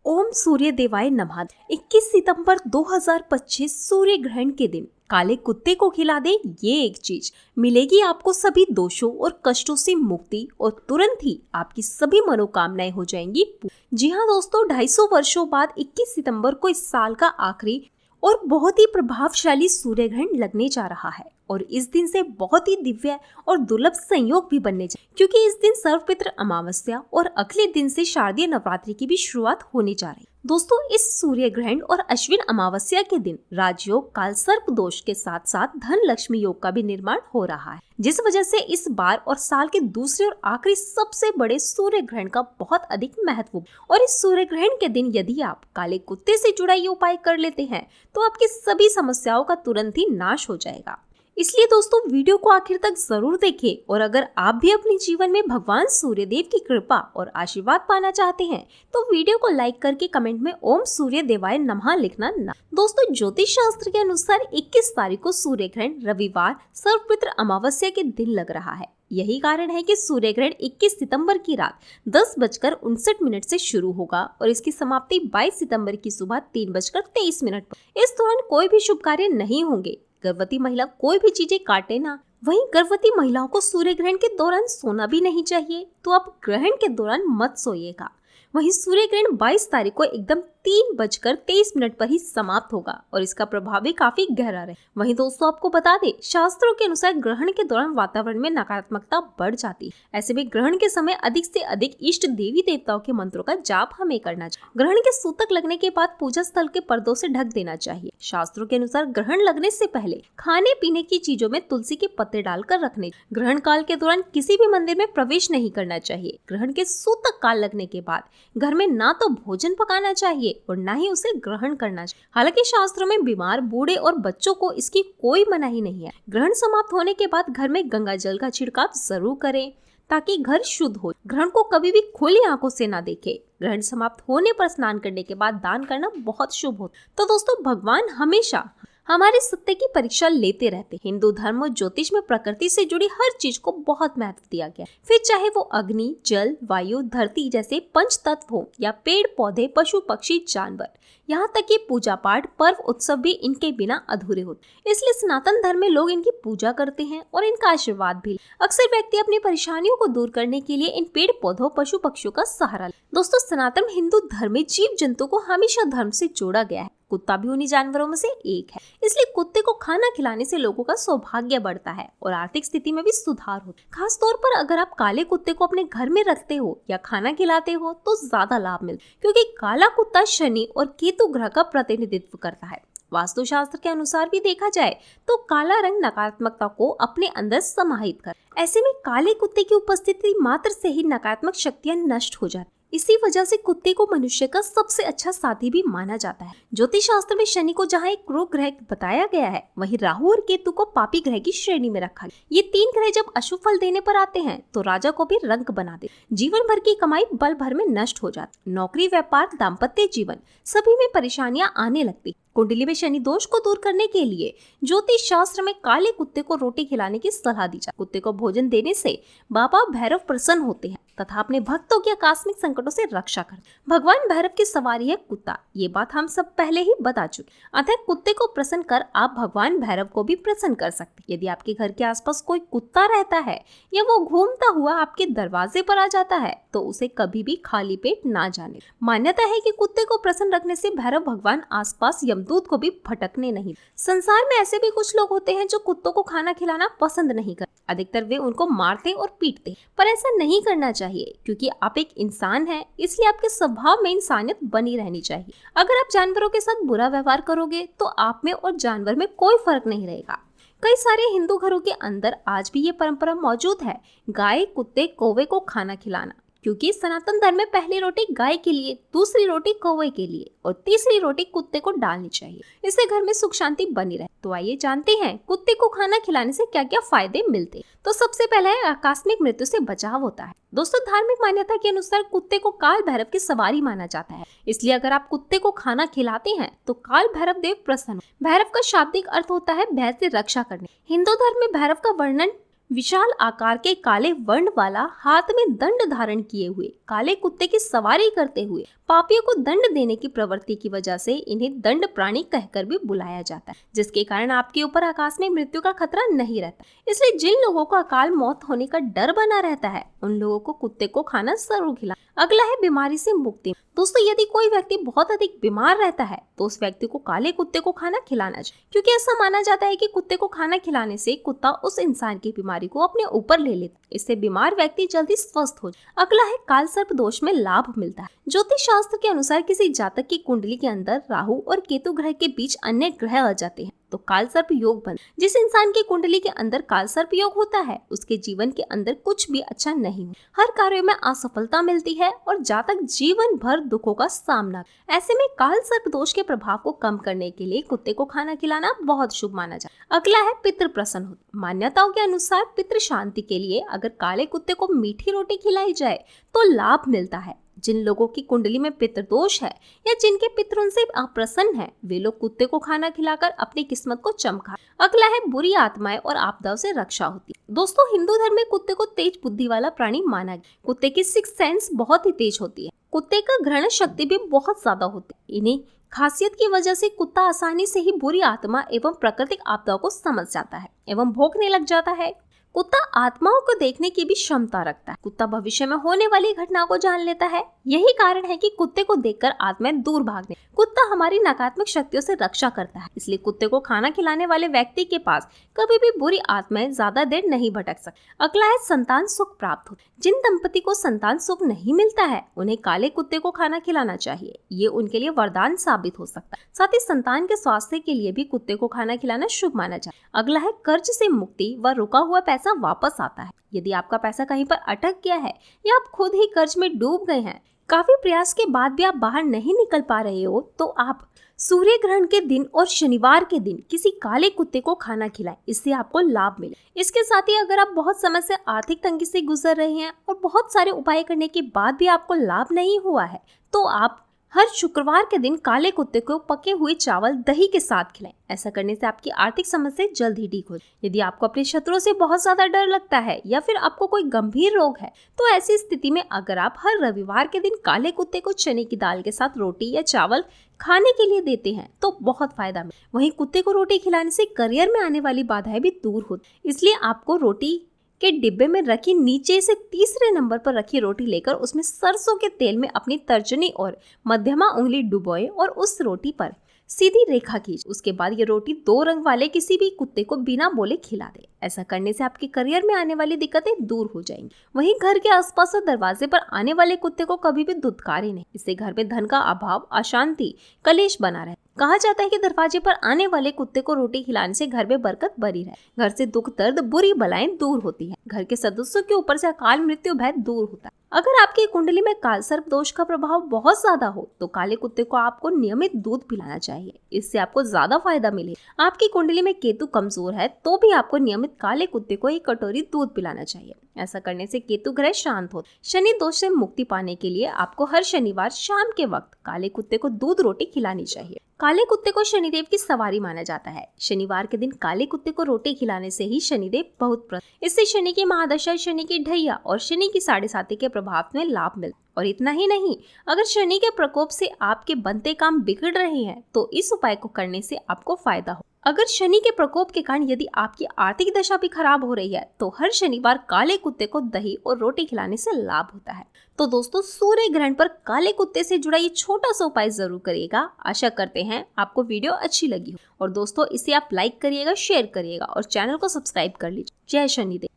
ओम सूर्य देवाय नमः। 21 सितंबर 2025 सूर्य ग्रहण के दिन काले कुत्ते को खिला दे ये एक चीज, मिलेगी आपको सभी दोषों और कष्टों से मुक्ति और तुरंत ही आपकी सभी मनोकामनाएं हो जाएंगी। जी हाँ दोस्तों, 250 वर्षों बाद 21 सितंबर को इस साल का आखिरी और बहुत ही प्रभावशाली सूर्य ग्रहण लगने जा रहा है और इस दिन से बहुत ही दिव्य और दुर्लभ संयोग भी बनने जा, क्योंकि इस दिन सर्वपित्र अमावस्या और अगले दिन से शारदीय नवरात्रि की भी शुरुआत होने जा रही है। दोस्तों, इस सूर्य ग्रहण और अश्विन अमावस्या के दिन राजयोग, काल सर्प दोष के साथ साथ धन लक्ष्मी योग का भी निर्माण हो रहा है, जिस वजह से इस बार और साल के दूसरे और आखिरी सबसे बड़े सूर्य ग्रहण का बहुत अधिक महत्व। और इस सूर्य ग्रहण के दिन यदि आप काले कुत्ते से जुड़ा ये उपाय कर लेते हैं तो आपकी सभी समस्याओं का तुरंत ही नाश हो जाएगा। इसलिए दोस्तों, वीडियो को आखिर तक जरूर देखें और अगर आप भी अपने जीवन में भगवान सूर्यदेव की कृपा और आशीर्वाद पाना चाहते हैं तो वीडियो को लाइक करके कमेंट में ओम सूर्य देवाय नमः लिखना ना। दोस्तों, ज्योतिष शास्त्र के अनुसार 21 तारीख को सूर्य ग्रहण रविवार सर्वपित्र अमावस्या के दिन लग रहा है। यही कारण है कि सूर्य ग्रहण 21 सितंबर की रात 10:59 से शुरू होगा और इसकी समाप्ति 22 सितंबर की सुबह 3:23 पर। इस दौरान कोई भी शुभ कार्य नहीं होंगे। गर्भवती महिला कोई भी चीजें काटे ना। वहीं गर्भवती महिलाओं को सूर्य ग्रहण के दौरान सोना भी नहीं चाहिए, तो आप ग्रहण के दौरान मत सोइएगा। वहीं सूर्य ग्रहण 22 तारीख को एकदम 3:23 पर ही समाप्त होगा और इसका प्रभाव भी काफी गहरा है। वहीं दोस्तों, आपको बता दें, शास्त्रों के अनुसार ग्रहण के दौरान वातावरण में नकारात्मकता बढ़ जाती है। ऐसे में ग्रहण के समय अधिक से अधिक इष्ट देवी देवताओं के मंत्रों का जाप हमें करना चाहिए। ग्रहण के सूतक लगने के बाद पूजा स्थल के पर्दों से ढक देना चाहिए। शास्त्रों के अनुसार ग्रहण लगने से पहले खाने पीने की चीजों में तुलसी के पत्ते डालकर रखने। ग्रहण काल के दौरान किसी भी मंदिर में प्रवेश नहीं करना चाहिए। ग्रहण के सूतक काल लगने के बाद घर में ना तो भोजन पकाना चाहिए और ना ही उसे ग्रहण करना चाहिए। हालांकि शास्त्रों में बीमार, बूढ़े और बच्चों को इसकी कोई मनाही नहीं है। ग्रहण समाप्त होने के बाद घर में गंगा जल का छिड़काव जरूर करें ताकि घर शुद्ध हो। ग्रहण को कभी भी खुली आंखों से ना देखें। ग्रहण समाप्त होने पर स्नान करने के बाद दान करना बहुत शुभ होता है। तो दोस्तों, भगवान हमेशा हमारे सत्य की परीक्षा लेते रहते हैं। हिंदू धर्म और ज्योतिष में प्रकृति से जुड़ी हर चीज को बहुत महत्व दिया गया, फिर चाहे वो अग्नि, जल, वायु, धरती जैसे पंच तत्व हो या पेड़ पौधे, पशु पक्षी, जानवर, यहाँ तक कि पूजा पाठ, पर्व, उत्सव भी इनके बिना अधूरे होते। इसलिए सनातन धर्म में लोग इनकी पूजा करते हैं और इनका आशीर्वाद भी। अक्सर व्यक्ति अपनी परेशानियों को दूर करने के लिए इन पेड़ पौधों, पशु पक्षियों का सहारा लेते। दोस्तों, सनातन हिंदू धर्म में जीव जंतु को हमेशा धर्म से जोड़ा गया है। कुत्ता भी उन्हीं जानवरों में से एक है। इसलिए कुत्ते को खाना खिलाने से लोगों का सौभाग्य बढ़ता है और आर्थिक स्थिति में भी सुधार होता है। खास तौर पर अगर आप काले कुत्ते को अपने घर में रखते हो या खाना खिलाते हो तो ज्यादा लाभ मिलता है, क्योंकि काला कुत्ता शनि और केतु ग्रह का प्रतिनिधित्व करता है। वास्तुशास्त्र के अनुसार भी देखा जाए तो काला रंग नकारात्मकता को अपने अंदर समाहित कर। ऐसे में काले कुत्ते की उपस्थिति मात्र से ही नकारात्मक शक्तियां नष्ट हो जाती। इसी वजह से कुत्ते को मनुष्य का सबसे अच्छा साथी भी माना जाता है। ज्योतिष शास्त्र में शनि को जहाँ एक क्रूर ग्रह बताया गया है, वहीं राहु और केतु को पापी ग्रह की श्रेणी में रखा गया। ये तीन ग्रह जब अशुभ फल देने पर आते हैं तो राजा को भी रंक बना दे। जीवन भर की कमाई बल भर में नष्ट हो जाती। नौकरी, व्यापार, दाम्पत्य जीवन सभी में परेशानियां आने लगती। कुंडली में शनि दोष को दूर करने के लिए ज्योतिष शास्त्र में काले कुत्ते को रोटी खिलाने की सलाह दी जाती है। कुत्ते को भोजन देने से बाबा भैरव प्रसन्न होते हैं तथा अपने भक्तों की आकस्मिक संकटों से रक्षा करते। भगवान भैरव की सवारी है कुत्ता, ये बात हम सब पहले ही बता चुके। अतः कुत्ते को प्रसन्न कर आप भगवान भैरव को भी प्रसन्न कर सकते। यदि आपके घर के आसपास कोई कुत्ता रहता है या वो घूमता हुआ आपके दरवाजे पर आ जाता है तो उसे कभी भी खाली पेट ना जाने। मान्यता है कि कुत्ते को प्रसन्न रखने से भैरव भगवान आसपास यमदूत को भी भटकने नहीं। संसार में ऐसे भी कुछ लोग होते हैं जो कुत्तों को खाना खिलाना पसंद नहीं करते। अधिकतर वे उनको मारते और पीटते, पर ऐसा नहीं करना चाहिए क्योंकि आप एक इंसान हैं, इसलिए आपके स्वभाव में इंसानियत बनी रहनी चाहिए। अगर आप जानवरों के साथ बुरा व्यवहार करोगे तो आप में और जानवर में कोई फर्क नहीं रहेगा। कई सारे हिंदू घरों के अंदर आज भी ये परंपरा मौजूद है, गाय, कुत्ते, कौवे को खाना खिलाना, क्योंकि सनातन धर्म में पहली रोटी गाय के लिए, दूसरी रोटी कौवे के लिए और तीसरी रोटी कुत्ते को डालनी चाहिए। इससे घर में सुख शांति बनी रहे। तो आइए जानते हैं कुत्ते को खाना खिलाने से क्या क्या फायदे मिलते हैं। तो सबसे पहला है, आकस्मिक मृत्यु से बचाव होता है। दोस्तों, धार्मिक मान्यता के अनुसार कुत्ते को काल भैरव की सवारी माना जाता है। इसलिए अगर आप कुत्ते को खाना खिलाते हैं तो काल भैरव देव प्रसन्न। भैरव का शाब्दिक अर्थ होता है भय से रक्षा करने। हिंदू धर्म में भैरव का वर्णन विशाल आकार के काले वर्ण वाला, हाथ में दंड धारण किए हुए, काले कुत्ते की सवारी करते हुए पापियों को दंड देने की प्रवृत्ति की वजह से इन्हें दंड प्राणी कहकर भी बुलाया जाता है, जिसके कारण आपके ऊपर आकाश में मृत्यु का खतरा नहीं रहता। इसलिए जिन लोगों को अकाल मौत होने का डर बना रहता है उन लोगों को कुत्ते को खाना जरूर खिलाएं। अगला है बीमारी से मुक्ति। दोस्तों, यदि कोई व्यक्ति बहुत अधिक बीमार रहता है तो उस व्यक्ति को काले कुत्ते को खाना खिलाना चाहिए, क्योंकि ऐसा माना जाता है कि कुत्ते को खाना खिलाने से कुत्ता उस इंसान की बीमारी को अपने ऊपर ले लेता है। इससे बीमार व्यक्ति जल्दी स्वस्थ हो जाए। अगला है काल सर्प दोष में लाभ मिलता है। ज्योतिष शास्त्र के अनुसार किसी जातक की कुंडली के अंदर राहु और केतु ग्रह के बीच अन्य ग्रह आ जाते हैं तो काल सर्प योग बन। जिस इंसान की कुंडली के अंदर काल सर्प योग होता है उसके जीवन के अंदर कुछ भी अच्छा नहीं हो, हर कार्य में असफलता मिलती है और जातक जीवन भर दुखों का सामना। ऐसे में काल सर्प दोष के प्रभाव को कम करने के लिए कुत्ते को खाना खिलाना बहुत शुभ माना जाता है। अगला है पितृ प्रसन्न होते। मान्यताओं के अनुसार पितृ शांति के लिए अगर काले कुत्ते को मीठी रोटी खिलाई जाए तो लाभ मिलता है। जिन लोगों की कुंडली में पितृ दोष है या जिनके पितृ उनसे अप्रसन्न है वे लोग कुत्ते को खाना खिलाकर अपनी किस्मत को चमका। अगला है बुरी आत्माएं और आपदाओं से रक्षा होती है। दोस्तों, हिंदू धर्म में कुत्ते को तेज बुद्धि वाला प्राणी माना गया। कुत्ते की सिक्स सेंस बहुत ही तेज होती है। कुत्ते का ग्रहण शक्ति भी बहुत ज्यादा होती है। इन्हीं खासियत की वजह से कुत्ता आसानी से ही बुरी आत्मा एवं प्राकृतिक आपदाओं को समझ जाता है एवं भौंकने लग जाता है। कुत्ता आत्माओं को देखने की भी क्षमता रखता है। कुत्ता भविष्य में होने वाली घटनाओं को जान लेता है। यही कारण है कि कुत्ते को देखकर आत्माएं दूर भागने। कुत्ता हमारी नकारात्मक शक्तियों से रक्षा करता है, इसलिए कुत्ते को खाना खिलाने वाले व्यक्ति के पास कभी भी बुरी आत्माएं ज्यादा देर नहीं भटक सकती। अगला है संतान सुख प्राप्त हो। जिन दंपति को संतान सुख नहीं मिलता है उन्हें काले कुत्ते को खाना खिलाना चाहिए। ये उनके लिए वरदान साबित हो सकता है। साथ ही संतान के स्वास्थ्य के लिए भी कुत्ते को खाना खिलाना शुभ माना जाता है। अगला है कर्ज से मुक्ति व रुका हुआ पैसा वापस आता है। यदि आपका पैसा कहीं पर अटक गया है या आप खुद ही कर्ज में डूब गए हैं, काफी प्रयास के बाद भी आप बाहर नहीं निकल पा रहे हो, तो आप सूर्य ग्रहण के दिन और शनिवार के दिन किसी काले कुत्ते को खाना खिलाएं। इससे आपको लाभ मिले। इसके साथ ही अगर आप बहुत समय से आर्थिक तंगी से गुजर रहे हैं और बहुत सारे उपाय करने के बाद भी आपको लाभ नहीं हुआ है तो आप हर शुक्रवार के दिन काले कुत्ते को पके हुए चावल दही के साथ खिलाएं। ऐसा करने से आपकी आर्थिक समस्या जल्द ही ठीक हो जाए। यदि आपको अपने शत्रुओं से बहुत ज्यादा डर लगता है या फिर आपको कोई गंभीर रोग है तो ऐसी स्थिति में अगर आप हर रविवार के दिन काले कुत्ते को चने की दाल के साथ रोटी या चावल खाने के लिए देते हैं तो बहुत फायदा मिले। वहीं कुत्ते को रोटी खिलाने से करियर में आने वाली बाधाएं भी दूर होती, इसलिए आपको रोटी के डिब्बे में रखी नीचे से तीसरे नंबर पर रखी रोटी लेकर उसमें सरसों के तेल में अपनी तर्जनी और मध्यमा उंगली डुबोए और उस रोटी पर सीधी रेखा खींचे। उसके बाद ये रोटी 2 रंग वाले किसी भी कुत्ते को बिना बोले खिला दे। ऐसा करने से आपके करियर में आने वाली दिक्कतें दूर हो जाएंगी। वहीं घर के आसपास और दरवाजे पर आने वाले कुत्ते को कभी भी दुत्कारे नहीं। इससे घर में धन का अभाव, अशांति, कलेश बना रहे। कहा जाता है कि दरवाजे पर आने वाले कुत्ते को रोटी खिलाने से घर में बरकत बनी रहे। घर से दुख दर्द, बुरी बलाएं दूर होती है। घर के सदस्यों के ऊपर से अकाल मृत्यु भय दूर होता है। अगर आपकी कुंडली में काल सर्प दोष का प्रभाव बहुत ज्यादा हो तो काले कुत्ते को आपको नियमित दूध पिलाना चाहिए। इससे आपको ज्यादा फायदा मिले। आपकी कुंडली में केतु कमजोर है तो भी आपको नियमित काले कुत्ते को 1 कटोरी दूध पिलाना चाहिए। ऐसा करने से केतु ग्रह शांत हो। शनि दोष से मुक्ति पाने के लिए आपको हर शनिवार शाम के वक्त काले कुत्ते को दूध रोटी खिलानी चाहिए। काले कुत्ते को शनिदेव की सवारी माना जाता है। शनिवार के दिन काले कुत्ते को रोटी खिलाने से ही शनिदेव बहुत प्रसन्न। इससे शनि की महादशा, शनि की ढैया और शनि की 7.5 के प्रभाव में लाभ मिलता। और इतना ही नहीं, अगर शनि के प्रकोप से आपके बनते काम बिगड़ रहे हैं तो इस उपाय को करने से आपको फायदा हो। अगर शनि के प्रकोप के कारण यदि आपकी आर्थिक दशा भी खराब हो रही है तो हर शनिवार काले कुत्ते को दही और रोटी खिलाने से लाभ होता है। तो दोस्तों, सूर्य ग्रहण पर काले कुत्ते से जुड़ा ये छोटा सा उपाय जरूर करिएगा। आशा करते हैं आपको वीडियो अच्छी लगी हो। और दोस्तों, इसे आप लाइक करिएगा, शेयर करिएगा और चैनल को सब्सक्राइब कर लीजिए। जय शनिदेव।